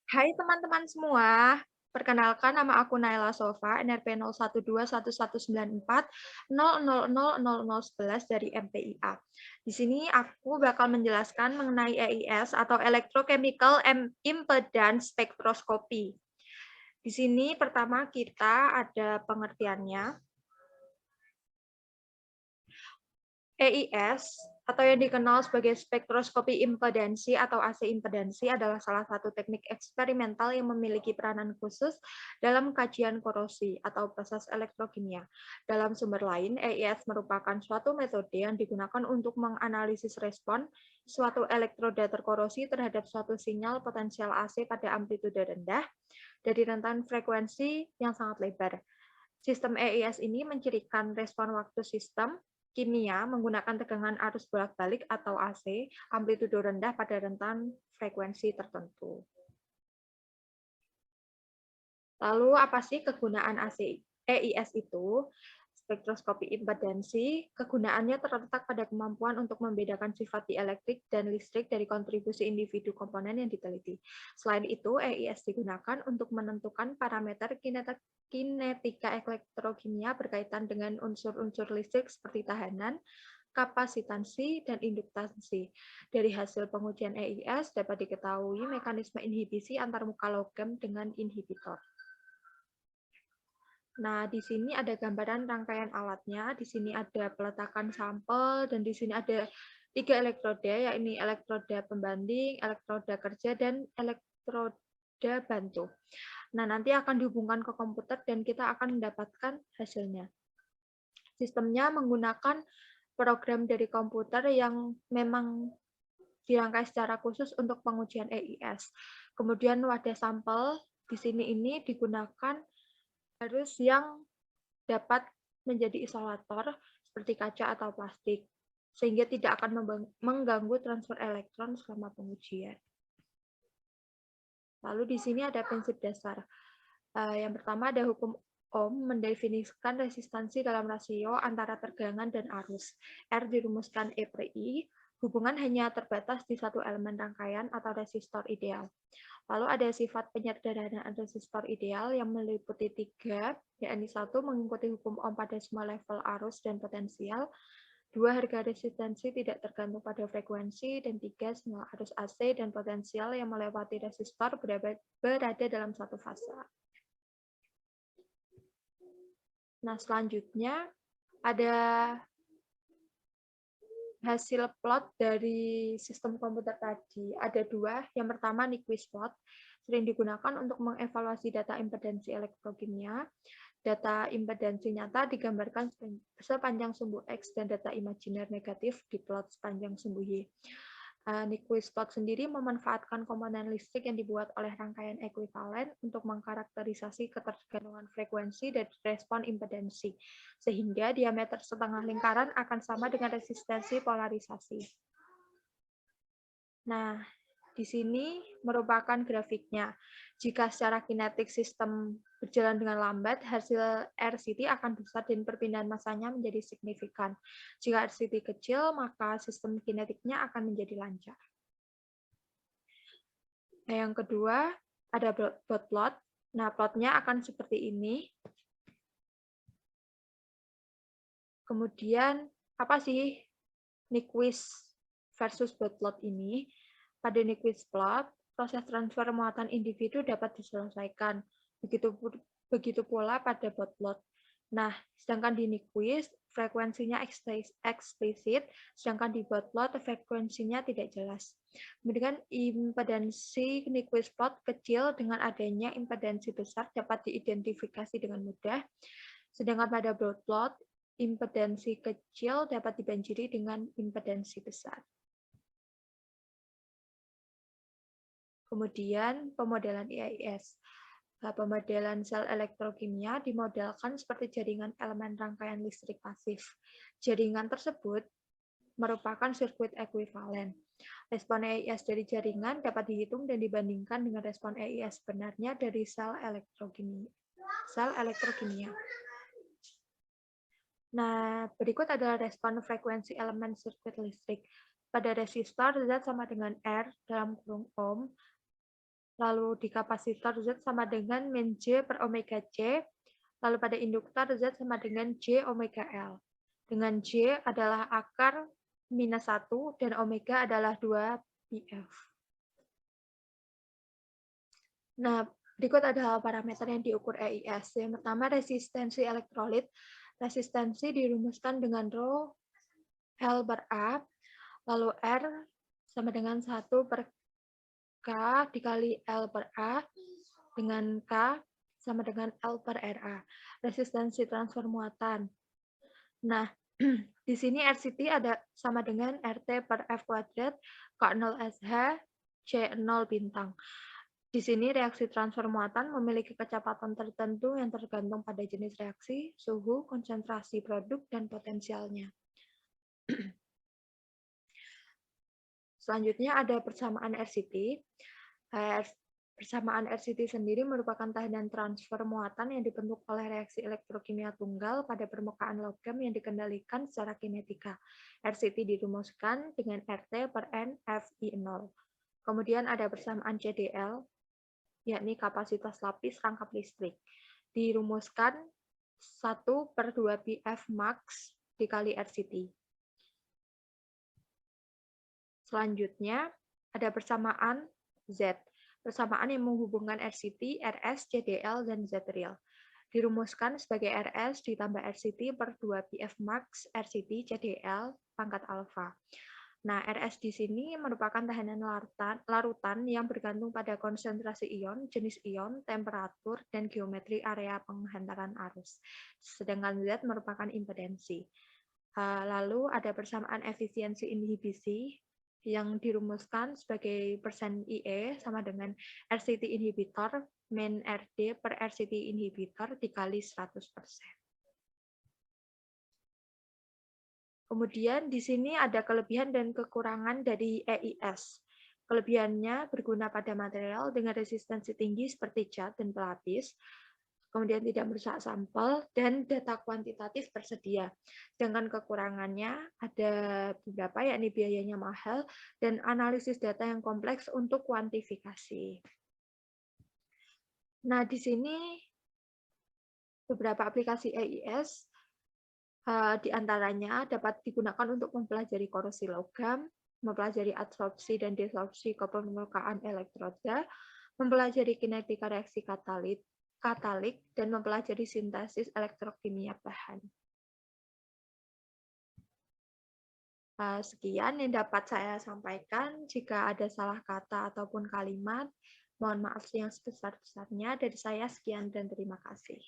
Hai teman-teman semua, perkenalkan nama aku Naila Sofa, NRP 012194000011 dari MPIA. Di sini aku bakal menjelaskan mengenai EIS atau Electrochemical Impedance Spectroscopy. Di sini pertama kita ada pengertiannya. EIS atau yang dikenal sebagai spektroskopi impedansi atau AC impedansi adalah salah satu teknik eksperimental yang memiliki peranan khusus dalam kajian korosi atau proses elektrokimia. Dalam sumber lain, EIS merupakan suatu metode yang digunakan untuk menganalisis respon suatu elektroda terkorosi terhadap suatu sinyal potensial AC pada amplitude rendah dari rentan frekuensi yang sangat lebar. Sistem EIS ini mencirikan respon waktu sistem kimia menggunakan tegangan arus bolak-balik atau AC, amplitudo rendah pada rentan frekuensi tertentu. Lalu apa sih kegunaan EIS itu? Spektroskopi impedansi, kegunaannya terletak pada kemampuan untuk membedakan sifat dielektrik dan listrik dari kontribusi individu komponen yang diteliti. Selain itu, EIS digunakan untuk menentukan parameter kinetika elektrokimia berkaitan dengan unsur-unsur listrik seperti tahanan, kapasitansi, dan induktansi. Dari hasil pengujian EIS dapat diketahui mekanisme inhibisi antar muka logam dengan inhibitor. Nah, di sini ada gambaran rangkaian alatnya. Di sini ada peletakan sampel, dan di sini ada 3 elektroda, yakni elektroda pembanding, elektroda kerja, dan elektroda bantu. Nah, nanti akan dihubungkan ke komputer, dan kita akan mendapatkan hasilnya. Sistemnya menggunakan program dari komputer yang memang dirangkai secara khusus untuk pengujian EIS. Kemudian wadah sampel di sini ini digunakan harus yang dapat menjadi isolator seperti kaca atau plastik, sehingga tidak akan mengganggu transfer elektron selama pengujian. Lalu di sini ada prinsip dasar. Yang pertama ada hukum Ohm mendefinisikan resistansi dalam rasio antara tegangan dan arus. R dirumuskan E per I, hubungan hanya terbatas di satu elemen rangkaian atau resistor ideal. Lalu ada sifat penyederhanaan resistor ideal yang meliputi 3, yakni 1, mengikuti hukum Ohm pada semua level arus dan potensial, 2, harga resistansi tidak tergantung pada frekuensi, dan 3, semua arus AC dan potensial yang melewati resistor berada dalam satu fasa. Nah, selanjutnya ada hasil plot dari sistem komputer tadi. Ada 2. Yang pertama Nyquist plot, sering digunakan untuk mengevaluasi data impedansi elektrokimia. Data impedansi nyata digambarkan sepanjang sumbu X dan data imajiner negatif diplot sepanjang sumbu Y. Nyquist plot sendiri memanfaatkan komponen listrik yang dibuat oleh rangkaian ekuivalen untuk mengkarakterisasi ketergantungan frekuensi dan respon impedansi, sehingga diameter setengah lingkaran akan sama dengan resistensi polarisasi. Nah, di sini merupakan grafiknya. Jika secara kinetik sistem berjalan dengan lambat, hasil RCT akan besar dan perpindahan masanya menjadi signifikan. Jika RCT kecil, maka sistem kinetiknya akan menjadi lancar. Nah, yang kedua, ada dot plot. Nah, plotnya akan seperti ini. Kemudian, apa sih Nyquist versus dot plot ini? Pada Nyquist plot, proses transfer muatan individu dapat diselesaikan. Begitu pula pada dot plot. Nah, sedangkan di Nyquist, frekuensinya eksplisit, sedangkan di dot plot, frekuensinya tidak jelas. Kemudian impedansi Nyquist plot kecil dengan adanya impedansi besar dapat diidentifikasi dengan mudah, sedangkan pada dot plot, impedansi kecil dapat dibanjiri dengan impedansi besar. Kemudian pemodelan EIS. Pemodelan sel elektrokimia dimodelkan seperti jaringan elemen rangkaian listrik pasif. Jaringan tersebut merupakan sirkuit ekuivalen. Respon EIS dari jaringan dapat dihitung dan dibandingkan dengan respon EIS benarnya dari sel elektrokimia. Nah, berikut adalah respon frekuensi elemen sirkuit listrik. Pada resistor, Z sama dengan R dalam kurung Ohm. Lalu di kapasitor Z sama dengan min J per omega C. Lalu pada induktor Z sama dengan J omega L. Dengan J adalah akar minus 1 dan omega adalah 2 PF. Nah, berikut ada parameter yang diukur EIS. Yang pertama, resistensi elektrolit. Resistensi dirumuskan dengan Rho L per A, lalu R sama dengan 1 per K dikali L per A, dengan K sama dengan L per RA. Resistensi transfer muatan. Nah, di sini RCT ada sama dengan RT per F kuadrat, K0 SH, C0 bintang. Di sini reaksi transfer muatan memiliki kecepatan tertentu yang tergantung pada jenis reaksi, suhu, konsentrasi produk, dan potensialnya. Selanjutnya ada persamaan RCT. Persamaan RCT sendiri merupakan tahanan transfer muatan yang dibentuk oleh reaksi elektrokimia tunggal pada permukaan logam yang dikendalikan secara kinetika. RCT dirumuskan dengan RT per N FI0. Kemudian ada persamaan CDL, yakni kapasitas lapis rangkap listrik. Dirumuskan 1 per 2 PF max dikali RCT. Selanjutnya ada persamaan Z. Persamaan yang menghubungkan RCT, RS, CDL, dan Z real. Dirumuskan sebagai RS ditambah RCT per 2 PF max RCT CDL pangkat alfa. Nah, RS di sini merupakan tahanan larutan yang bergantung pada konsentrasi ion, jenis ion, temperatur, dan geometri area penghantaran arus. Sedangkan Z merupakan impedensi. Lalu ada persamaan efisiensi inhibisi yang dirumuskan sebagai persen IE sama dengan RCT inhibitor min RD per RCT inhibitor dikali 100%. Kemudian di sini ada kelebihan dan kekurangan dari EIS. Kelebihannya berguna pada material dengan resistensi tinggi seperti cat dan pelapis, kemudian tidak merusak sampel, dan data kuantitatif tersedia. Dengan kekurangannya ada beberapa, yakni biayanya mahal dan analisis data yang kompleks untuk kuantifikasi. Nah, di sini beberapa aplikasi EIS di antaranya dapat digunakan untuk mempelajari korosi logam, mempelajari absorpsi dan desorpsi ke permukaan elektroda, mempelajari kinetika reaksi katalik, dan mempelajari sintesis elektrokimia bahan. Sekian yang dapat saya sampaikan. Jika ada salah kata ataupun kalimat, mohon maaf yang sebesar-besarnya. Dari saya sekian dan terima kasih.